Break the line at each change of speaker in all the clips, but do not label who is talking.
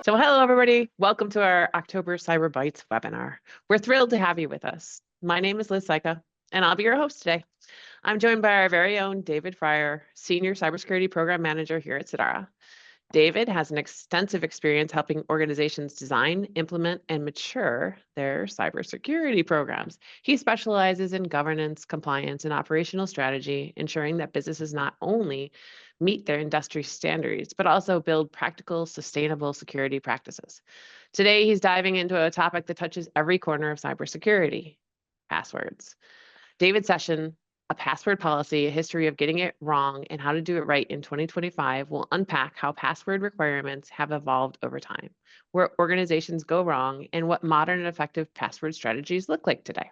So hello, everybody. Welcome to our October Cyber Bytes webinar. We're thrilled to have you with us. My name is Liz Syka, and I'll be your host today. I'm joined by our very own David Frier, Senior Cybersecurity Program Manager here at Sedara. David has an extensive experience helping organizations design, implement, and mature their cybersecurity programs. He specializes in governance, compliance, and operational strategy, ensuring that businesses not only meet their industry standards, but also build practical, sustainable security practices. Today, he's diving into a topic that touches every corner of cybersecurity: passwords. David's session, A Password Policy, a history of getting it wrong and how to do it right in 2025, will unpack how password requirements have evolved over time, where organizations go wrong, and what modern and effective password strategies look like today.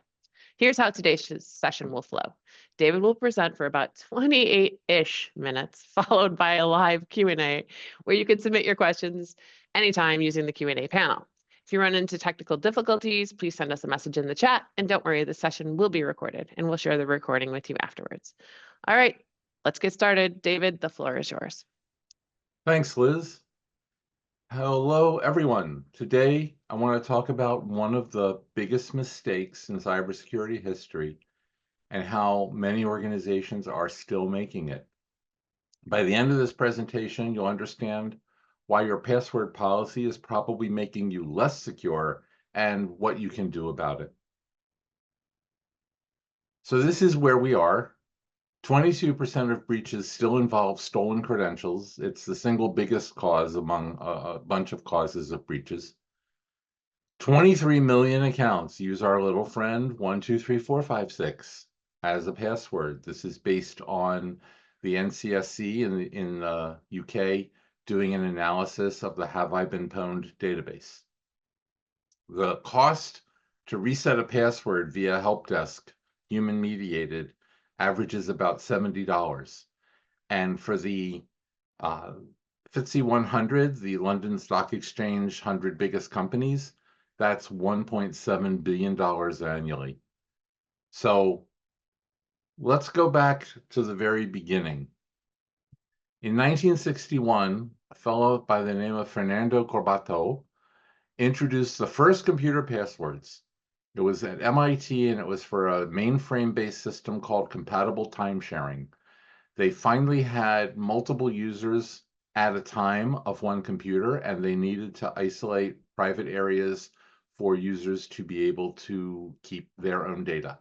Here's how today's session will flow. David will present for about 28-ish minutes, followed by a live Q&A, where you can submit your questions anytime using the Q&A panel. If you run into technical difficulties, please send us a message in the chat. And don't worry, the session will be recorded, and we'll share the recording with you afterwards. All right, let's get started. David, the floor is yours.
Thanks, Liz. Hello, everyone. Today, I want to talk about one of the biggest mistakes in cybersecurity history and how many organizations are still making it. By the end of this presentation, you'll understand why your password policy is probably making you less secure and what you can do about it. So this is where we are. 22% of breaches still involve stolen credentials. It's the single biggest cause among a bunch of causes of breaches. 23 million accounts use our little friend 123456 as a password. This is based on the NCSC in the UK doing an analysis of the Have I Been Pwned database. The cost to reset a password via help desk, human mediated, averages about $70. And for the FTSE 100, the London Stock Exchange 100 biggest companies, that's $1.7 billion annually. So let's go back to the very beginning. In 1961, a fellow by the name of Fernando Corbato introduced the first computer passwords. It was at MIT, and it was for a mainframe-based system called compatible time sharing. They finally had multiple users at a time of one computer, and they needed to isolate private areas for users to be able to keep their own data.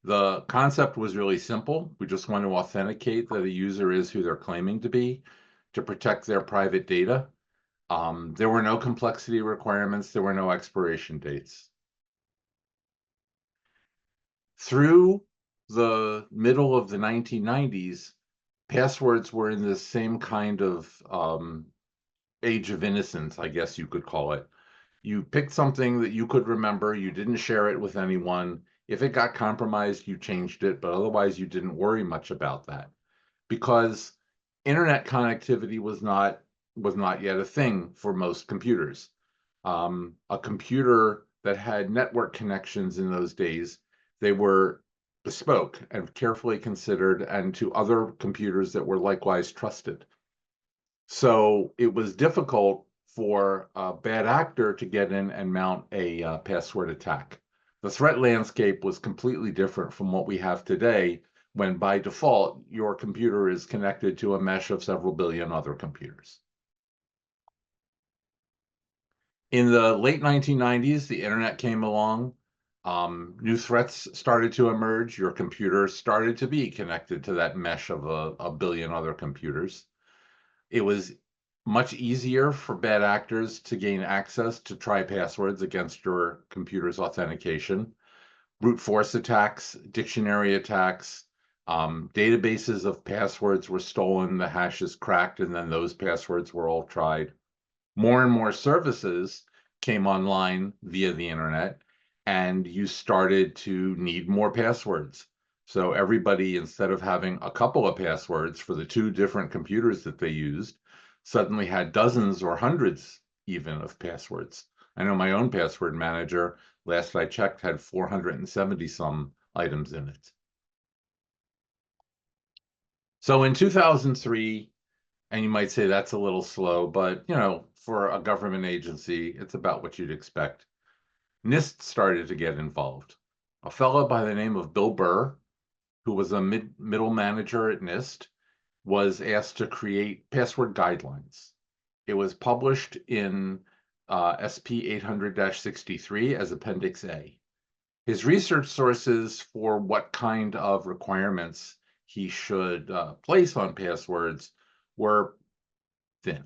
The concept was really simple. We just want to authenticate that a user is who they're claiming to be to protect their private data. There were no complexity requirements. There were no expiration dates. Through the middle of the 1990s, passwords were in this same kind of age of innocence, I guess you could call it. You picked something that you could remember. You didn't share it with anyone. If it got compromised, you changed it, but otherwise you didn't worry much about that because internet connectivity was not yet a thing for most computers. A computer that had network connections in those days, they were bespoke and carefully considered, and to other computers that were likewise trusted. So it was difficult for a bad actor to get in and mount a password attack. The threat landscape was completely different from what we have today, when by default, your computer is connected to a mesh of several billion other computers. In the late 1990s, the internet came along. New threats started to emerge. Your computer started to be connected to that mesh of a billion other computers. It was much easier for bad actors to gain access to try passwords against your computer's authentication. Brute force attacks, dictionary attacks, databases of passwords were stolen, the hashes cracked, and then those passwords were all tried. More and more services came online via the internet, and you started to need more passwords. So everybody, instead of having a couple of passwords for the two different computers that they used, suddenly had dozens or hundreds even of passwords. I know my own password manager, last I checked, had 470 some items in it. So in 2003, and you might say that's a little slow, but for a government agency, it's about what you'd expect. NIST started to get involved. A fellow by the name of Bill Burr, who was a middle manager at NIST, was asked to create password guidelines. It was published in SP 800-63 as Appendix A. His research sources for what kind of requirements he should place on passwords were thin.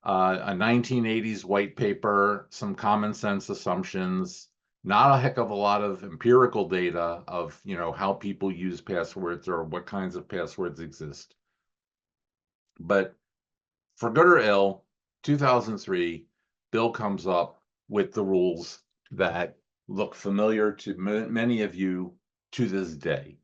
A 1980s white paper, some common sense assumptions, not a heck of a lot of empirical data of, how people use passwords or what kinds of passwords exist. But for good or ill, 2003, Bill comes up with the rules that look familiar to many of you to this day.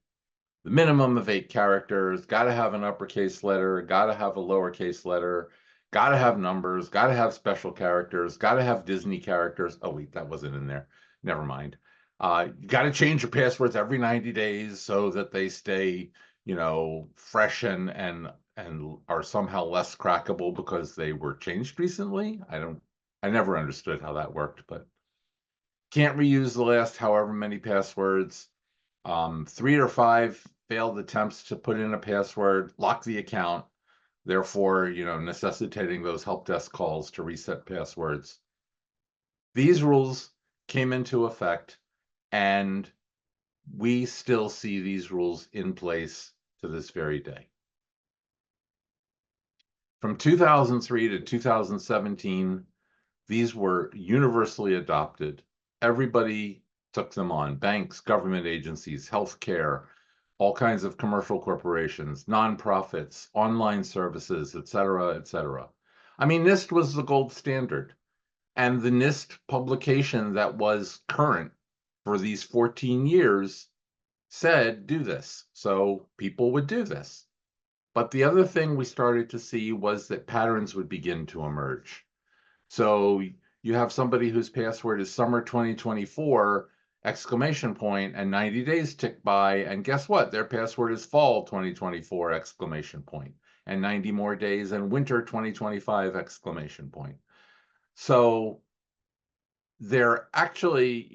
The minimum of 8 characters, got to have an uppercase letter, got to have a lowercase letter, got to have numbers, got to have special characters, got to have Disney characters. Oh, wait, that wasn't in there. Never mind. You got to change your passwords every 90 days so that they stay, fresh and are somehow less crackable because they were changed recently. I never understood how that worked, but can't reuse the last however many passwords. 3 or 5 failed attempts to put in a password, lock the account, therefore, necessitating those help desk calls to reset passwords. These rules came into effect, and we still see these rules in place to this very day. From 2003 to 2017, these were universally adopted. Everybody took them on. Banks, government agencies, healthcare, all kinds of commercial corporations, nonprofits, online services, et cetera, et cetera. I mean, NIST was the gold standard. And the NIST publication that was current for these 14 years said, do this. So people would do this. But the other thing we started to see was that patterns would begin to emerge. So you have somebody whose password is summer 2024, exclamation point, and 90 days tick by, and guess what? Their password is fall 2024, exclamation point, and 90 more days, and winter 2025, exclamation point. So they're actually,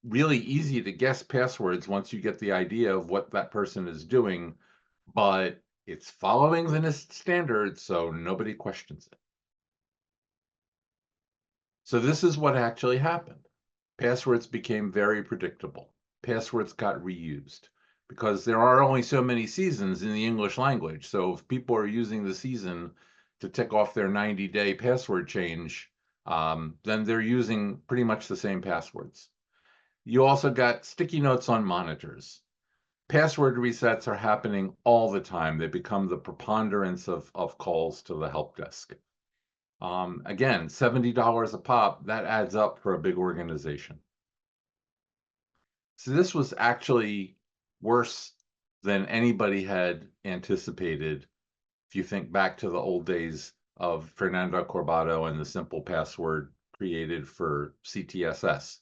really easy to guess passwords once you get the idea of what that person is doing, but it's following the NIST standards, so nobody questions it. So this is what actually happened. Passwords became very predictable. Passwords got reused because there are only so many seasons in the English language. So if people are using the season to tick off their 90-day password change, then they're using pretty much the same passwords. You also got sticky notes on monitors. Password resets are happening all the time. They become the preponderance of calls to the help desk. Again, $70 a pop, that adds up for a big organization. So this was actually worse than anybody had anticipated. If you think back to the old days of Fernando Corbato and the simple password created for CTSS.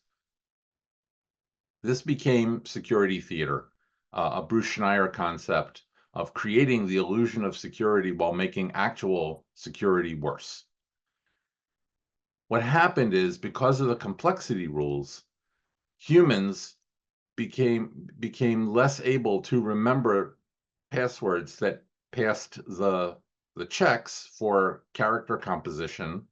This became security theater, a Bruce Schneier concept of creating the illusion of security while making actual security worse. What happened is, because of the complexity rules, humans became less able to remember passwords that passed the checks for character composition,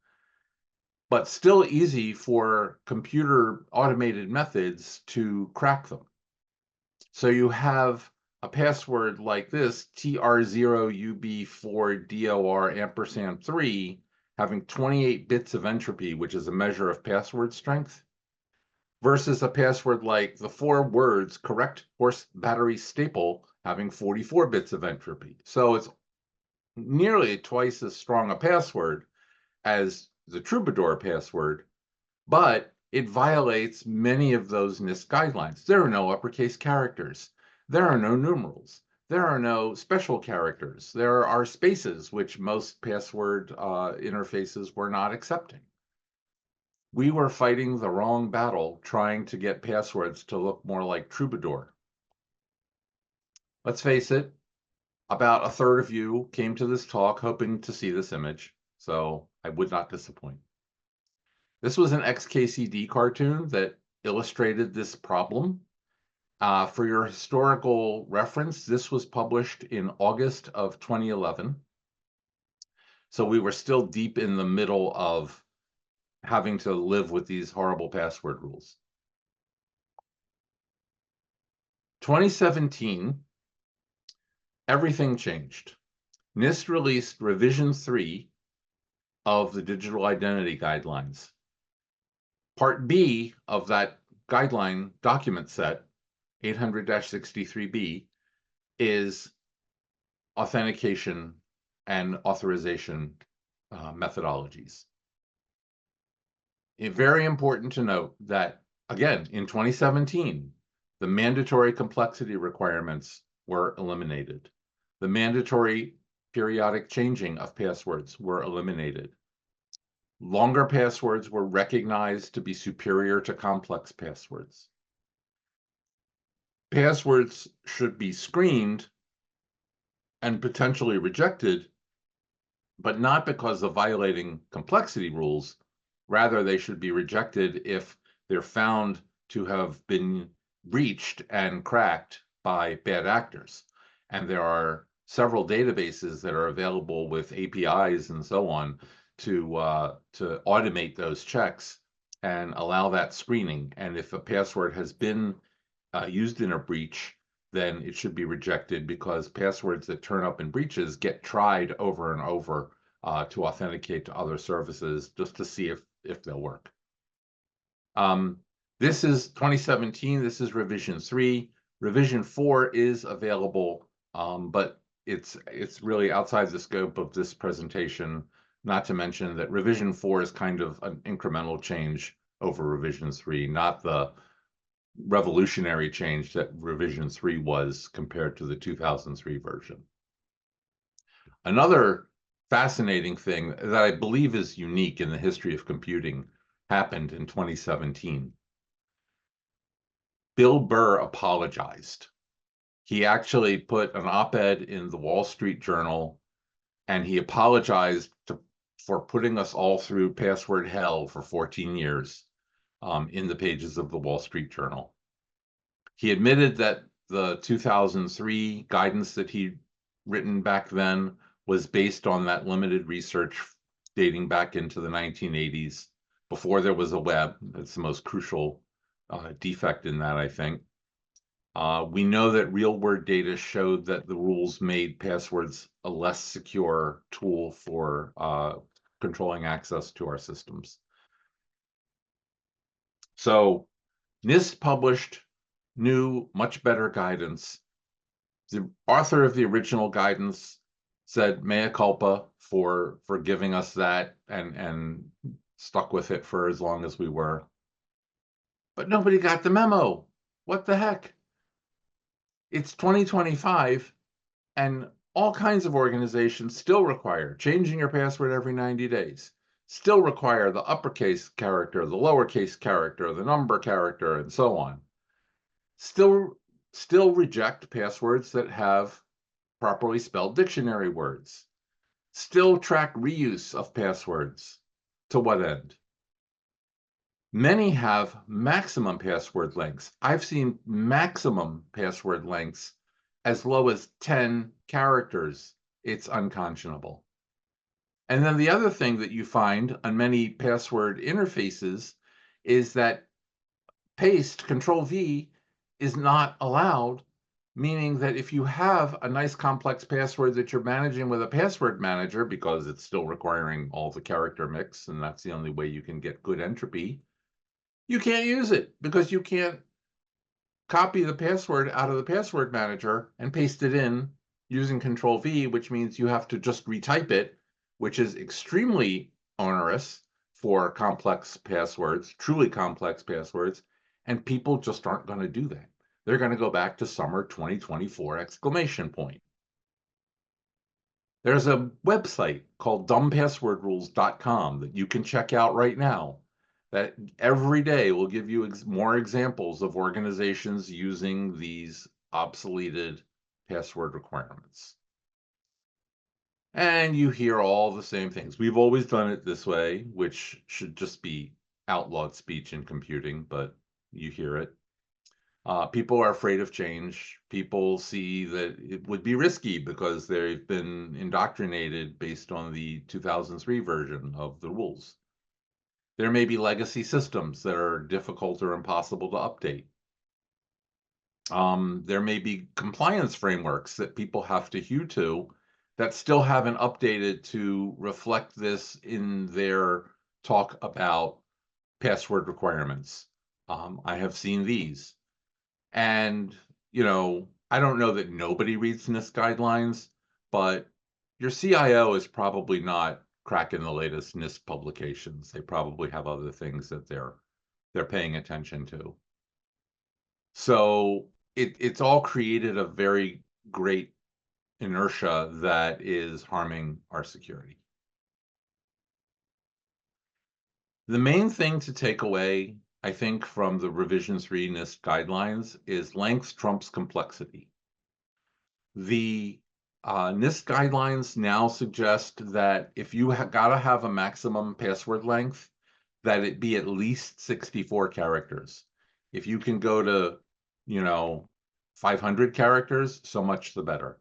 but still easy for computer automated methods to crack them. So you have a password like this, TR0UB4DOR&3, having 28 bits of entropy, which is a measure of password strength, versus a password like the 4 words correct horse battery staple having 44 bits of entropy. So it's nearly twice as strong a password as the Troubadour password, but it violates many of those NIST guidelines. There are no uppercase characters. There are no numerals. There are no special characters. There are spaces, which most password interfaces were not accepting. We were fighting the wrong battle trying to get passwords to look more like Troubadour. Let's face it, about a third of you came to this talk hoping to see this image. So I would not disappoint. This was an XKCD cartoon that illustrated this problem. For your historical reference, this was published in August of 2011. So we were still deep in the middle of having to live with these horrible password rules. 2017, everything changed. NIST released revision 3 of the digital identity guidelines. Part B of that guideline document set, 800-63B, is authentication and authorization methodologies. It's very important to note that, again, in 2017, the mandatory complexity requirements were eliminated. The mandatory periodic changing of passwords were eliminated. Longer passwords were recognized to be superior to complex passwords. Passwords should be screened and potentially rejected, but not because of violating complexity rules. Rather, they should be rejected if they're found to have been breached and cracked by bad actors. And there are several databases that are available with APIs and so on to automate those checks and allow that screening. And if a password has been used in a breach, then it should be rejected, because passwords that turn up in breaches get tried over and over to authenticate to other services just to see if they'll work. This is 2017. This is revision 3. Revision 4 is available, but it's really outside the scope of this presentation, not to mention that revision 4 is kind of an incremental change over revision 3, not the revolutionary change that revision 3 was compared to the 2003 version. Another fascinating thing that I believe is unique in the history of computing happened in 2017. Bill Burr apologized. He actually put an op-ed in the Wall Street Journal, and he apologized for putting us all through password hell for 14 years in the pages of the Wall Street Journal. He admitted that the 2003 guidance that he'd written back then was based on that limited research dating back into the 1980s, before there was a web. That's the most crucial defect in that, I think. We know that real-world data showed that the rules made passwords a less secure tool for controlling access to our systems. So NIST published new, much better guidance. The author of the original guidance said mea culpa for giving us that, and stuck with it for as long as we were. But nobody got the memo. What the heck? It's 2025, and all kinds of organizations still require changing your password every 90 days, still require the uppercase character, the lowercase character, the number character, and so on. Still reject passwords that have properly spelled dictionary words. Still track reuse of passwords. To what end? Many have maximum password lengths. I've seen maximum password lengths as low as 10 characters. It's unconscionable. And then the other thing that you find on many password interfaces is that paste, Control-V, is not allowed, meaning that if you have a nice complex password that you're managing with a password manager, because it's still requiring all the character mix, and that's the only way you can get good entropy, you can't use it because you can't copy the password out of the password manager and paste it in using Control-V, which means you have to just retype it, which is extremely onerous for complex passwords, truly complex passwords, and people just aren't going to do that. They're going to go back to summer 2024 exclamation point. There's a website called dumbpasswordrules.com that you can check out right now, that every day will give you more examples of organizations using these obsoleted password requirements. And you hear all the same things. We've always done it this way, which should just be outlawed speech in computing, but you hear it. People are afraid of change. People see that it would be risky because they've been indoctrinated based on the 2003 version of the rules. There may be legacy systems that are difficult or impossible to update. There may be compliance frameworks that people have to hew to that still haven't updated to reflect this in their talk about password requirements. I have seen these. And, I don't know that nobody reads NIST guidelines, but your CIO is probably not cracking the latest NIST publications. They probably have other things that they're paying attention to. So it's all created a very great inertia that is harming our security. The main thing to take away, I think, from the revision 3 NIST guidelines is length trumps complexity. The NIST guidelines now suggest that if you gotta have a maximum password length, that it be at least 64 characters. If you can go to, 500 characters, so much the better.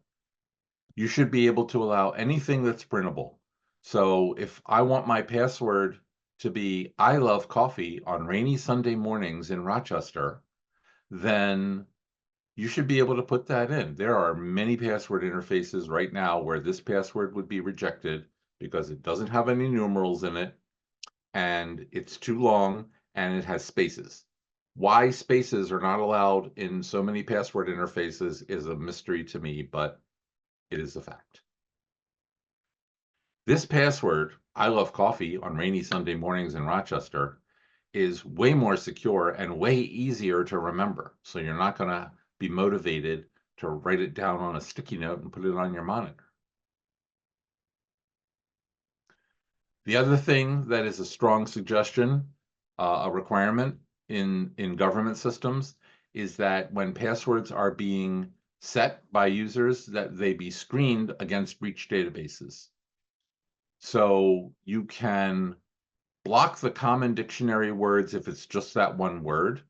You should be able to allow anything that's printable. So if I want my password to be "I love coffee on rainy Sunday mornings in Rochester," then you should be able to put that in. There are many password interfaces right now where this password would be rejected because it doesn't have any numerals in it, and it's too long, and it has spaces. Why spaces are not allowed in so many password interfaces is a mystery to me, but it is a fact. This password, "I love coffee on rainy Sunday mornings in Rochester," is way more secure and way easier to remember. So you're not going to be motivated to write it down on a sticky note and put it on your monitor. The other thing that is a strong suggestion, a requirement in government systems, is that when passwords are being set by users, that they be screened against breach databases. So you can block the common dictionary words if it's just that one word.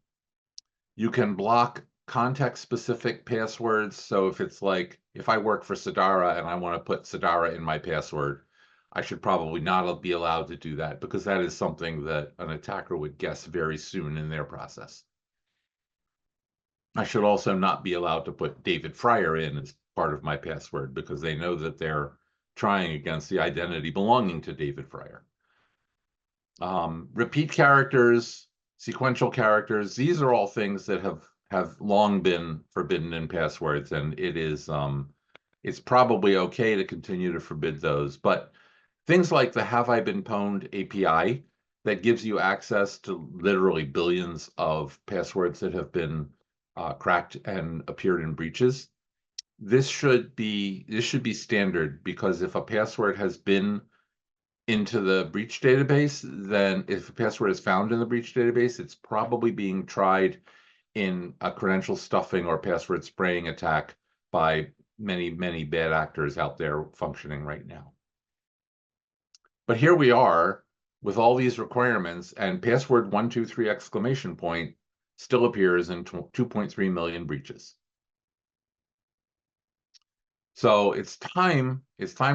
You can block context-specific passwords. So if it's like, if I work for Sedara and I want to put Sedara in my password, I should probably not be allowed to do that because that is something that an attacker would guess very soon in their process. I should also not be allowed to put David Frier in as part of my password because they know that they're trying against the identity belonging to David Frier. Repeat characters, sequential characters, these are all things that have long been forbidden in passwords, and it's probably okay to continue to forbid those. But things like the "Have I Been Pwned" API that gives you access to literally billions of passwords that have been cracked and appeared in breaches. This should be standard, because if a password has been into the breach database, then if a password is found in the breach database, it's probably being tried in a credential stuffing or password spraying attack by many, many bad actors out there functioning right now. But here we are with all these requirements, and password 123 exclamation point still appears in 2.3 million breaches. So it's time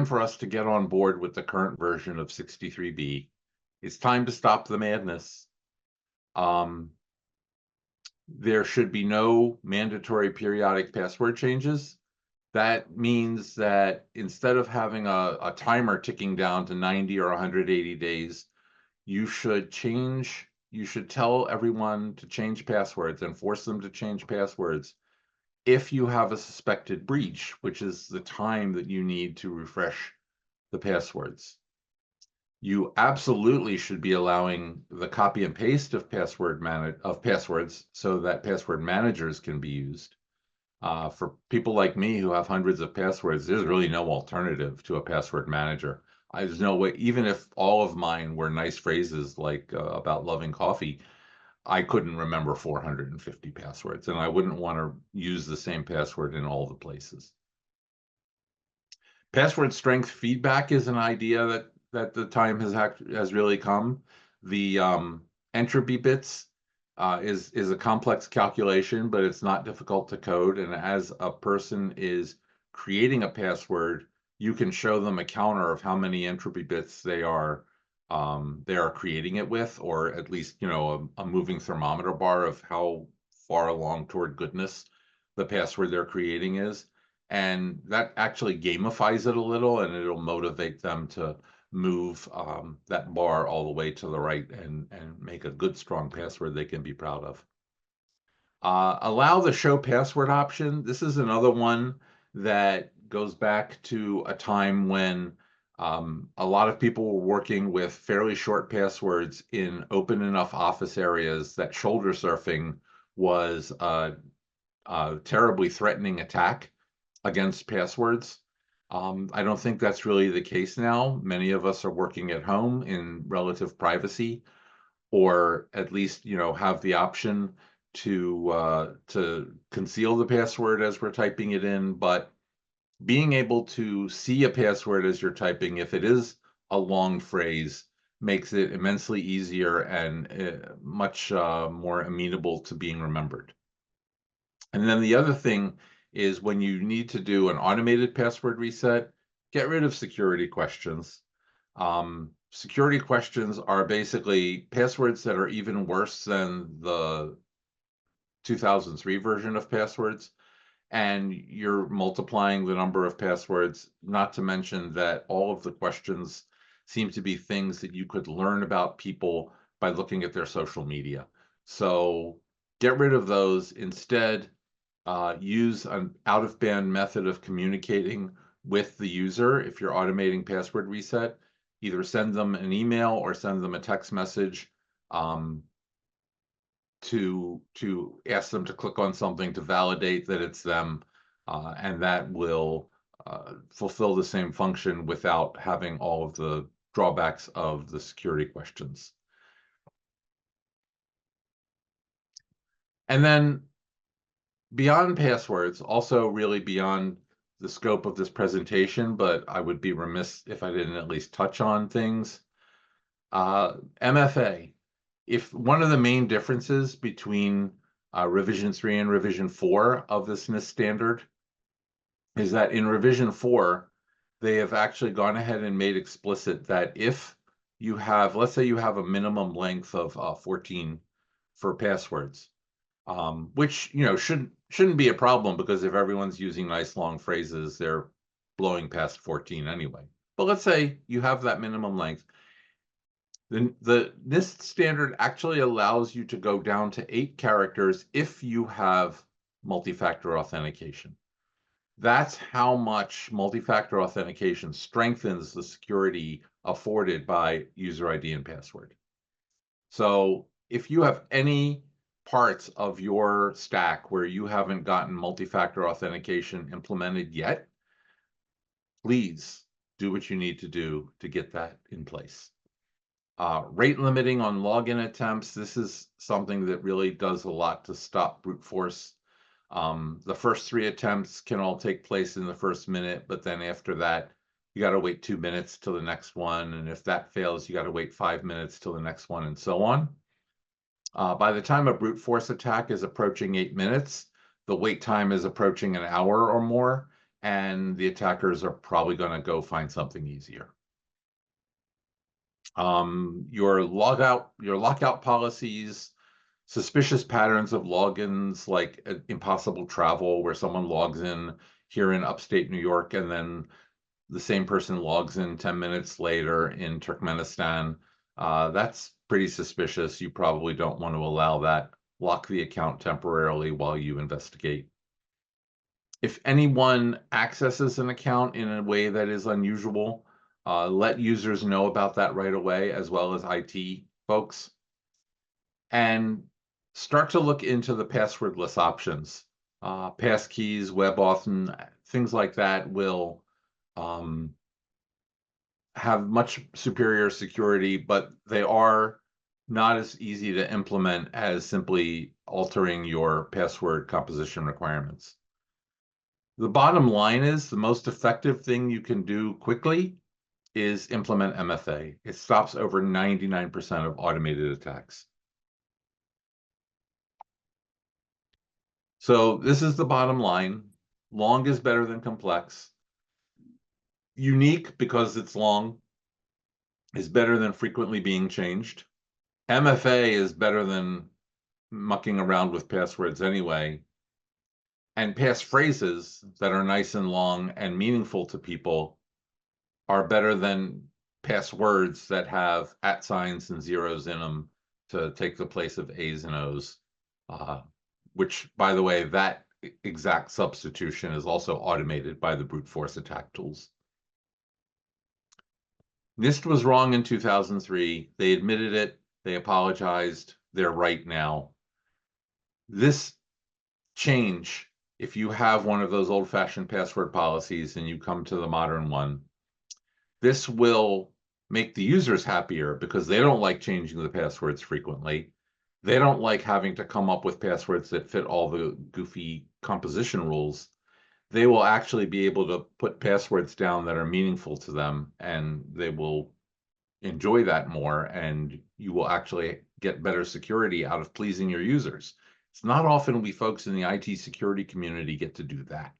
for us to get on board with the current version of 63B. It's time to stop the madness. There should be no mandatory periodic password changes. That means that instead of having a timer ticking down to 90 or 180 days, you should tell everyone to change passwords and force them to change passwords if you have a suspected breach, which is the time that you need to refresh the passwords. You absolutely should be allowing the copy and paste of passwords so that password managers can be used. For people like me who have hundreds of passwords, there's really no alternative to a password manager. There's no way, even if all of mine were nice phrases like about loving coffee, I couldn't remember 450 passwords, and I wouldn't want to use the same password in all the places. Password strength feedback is an idea that the time has really come. The entropy bits is a complex calculation, but it's not difficult to code. And as a person is creating a password, you can show them a counter of how many entropy bits they are creating it with, or at least, you know, a moving thermometer bar of how far along toward goodness the password they're creating is. And that actually gamifies it a little, and it'll motivate them to move that bar all the way to the right and make a good, strong password they can be proud of. Allow the show password option. This is another one that goes back to a time when a lot of people were working with fairly short passwords in open enough office areas that shoulder surfing was a terribly threatening attack against passwords. I don't think that's really the case now. Many of us are working at home in relative privacy, or at least, you know, have the option to conceal the password as we're typing it in. But being able to see a password as you're typing, if it is a long phrase, makes it immensely easier and much more amenable to being remembered. And then the other thing is, when you need to do an automated password reset, get rid of security questions. Security questions are basically passwords that are even worse than the 2003 version of passwords. And you're multiplying the number of passwords, not to mention that all of the questions seem to be things that you could learn about people by looking at their social media. So get rid of those. Instead, use an out-of-band method of communicating with the user. If you're automating password reset, either send them an email or send them a text message to ask them to click on something to validate that it's them, and that will fulfill the same function without having all of the drawbacks of the security questions. And then beyond passwords, also really beyond the scope of this presentation, but I would be remiss if I didn't at least touch on things. MFA. If one of the main differences between revision 3 and revision 4 of this NIST standard is that in revision 4, they have actually gone ahead and made explicit that if you have, let's say you have a minimum length of 14 for passwords, which, you know, shouldn't be a problem, because if everyone's using nice long phrases, they're blowing past 14 anyway. But let's say you have that minimum length. The NIST standard actually allows you to go down to 8 characters if you have multi-factor authentication. That's how much multi-factor authentication strengthens the security afforded by user ID and password. So if you have any parts of your stack where you haven't gotten multi-factor authentication implemented yet, please do what you need to do to get that in place. Rate limiting on login attempts. This is something that really does a lot to stop brute force. The first 3 attempts can all take place in the first minute, but then after that, you got to wait 2 minutes till the next one. And if that fails, you got to wait 5 minutes till the next one, and so on. By the time a brute force attack is approaching 8 minutes, the wait time is approaching an hour or more, and the attackers are probably going to go find something easier. Your lockout policies, suspicious patterns of logins, like impossible travel, where someone logs in here in upstate New York and then the same person logs in 10 minutes later in Turkmenistan. That's pretty suspicious. You probably don't want to allow that. Lock the account temporarily while you investigate. If anyone accesses an account in a way that is unusual, let users know about that right away, as well as IT folks. And start to look into the passwordless options. Passkeys, WebAuthn, things like that will have much superior security, but they are not as easy to implement as simply altering your password composition requirements. The bottom line is the most effective thing you can do quickly is implement MFA. It stops over 99% of automated attacks. So this is the bottom line. Long is better than complex. Unique, because it's long, is better than frequently being changed. MFA is better than mucking around with passwords anyway. And passphrases that are nice and long and meaningful to people are better than passwords that have @ signs and zeros in them to take the place of A's and O's, which, by the way, that exact substitution is also automated by the brute force attack tools. NIST was wrong in 2003. They admitted it. They apologized. They're right now. This change, if you have one of those old-fashioned password policies and you come to the modern one, this will make the users happier because they don't like changing the passwords frequently. They don't like having to come up with passwords that fit all the goofy composition rules. They will actually be able to put passwords down that are meaningful to them, and they will enjoy that more, and you will actually get better security out of pleasing your users. It's not often we folks in the IT security community get to do that.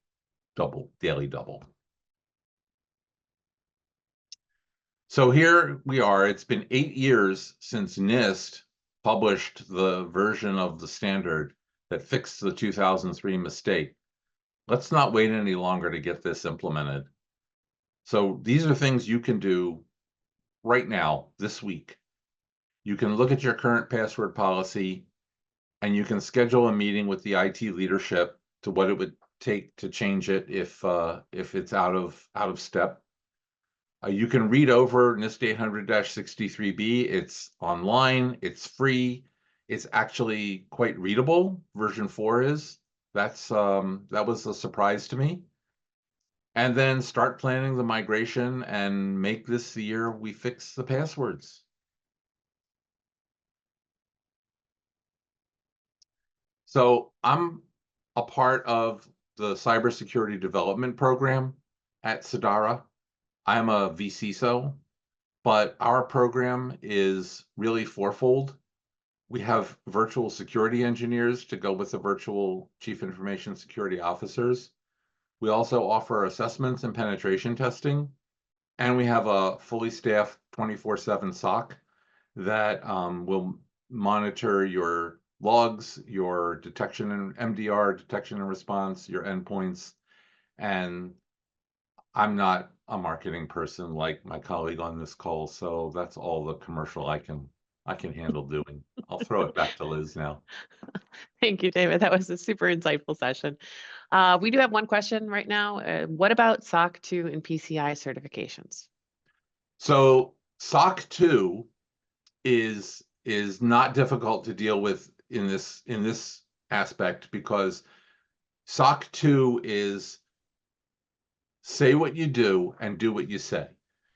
Daily double. So here we are. It's been 8 years since NIST published the version of the standard that fixed the 2003 mistake. Let's not wait any longer to get this implemented. So these are things you can do right now, this week. You can look at your current password policy, and you can schedule a meeting with the IT leadership to what it would take to change it if it's out of step. You can read over NIST 800-63B. It's online. It's free. It's actually quite readable. Version 4 is. That was a surprise to me. And then start planning the migration and make this the year we fix the passwords. So I'm a part of the cybersecurity development program at Sedara. I'm a vCISO, but our program is really fourfold. We have virtual security engineers to go with the virtual chief information security officers. We also offer assessments and penetration testing, and we have a fully staffed 24/7 SOC that will monitor your logs, your detection and MDR, detection and response, your endpoints. And I'm not a marketing person like my colleague on this call, so that's all the commercial I can handle doing. I'll throw it back to Liz now.
Thank you, David. That was a super insightful session. We do have one question right now. What about SOC 2 and PCI certifications?
So SOC 2 is not difficult to deal with in this aspect, because SOC 2 is say what you do and do what you say.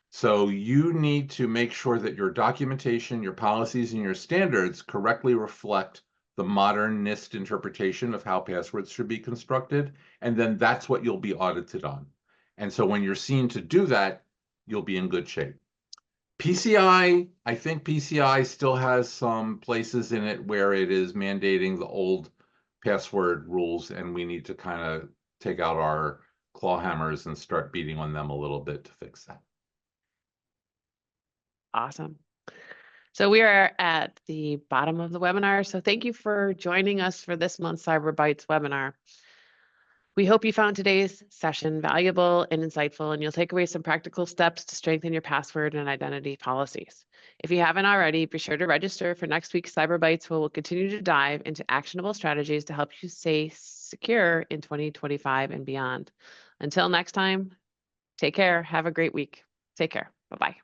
So you need to make sure that your documentation, your policies, and your standards correctly reflect the modern NIST interpretation of how passwords should be constructed, and then that's what you'll be audited on. And so when you're seen to do that, you'll be in good shape. PCI, I think PCI still has some places in it where it is mandating the old password rules, and we need to kind of take out our claw hammers and start beating on them a little bit to fix that.
Awesome. So we are at the bottom of the webinar. So thank you for joining us for this month's Cyber Bytes webinar. We hope you found today's session valuable and insightful, and you'll take away some practical steps to strengthen your password and identity policies. If you haven't already, be sure to register for next week's Cyber Bytes, where we'll continue to dive into actionable strategies to help you stay secure in 2025 and beyond. Until next time, take care. Have a great week. Take care. Bye-bye.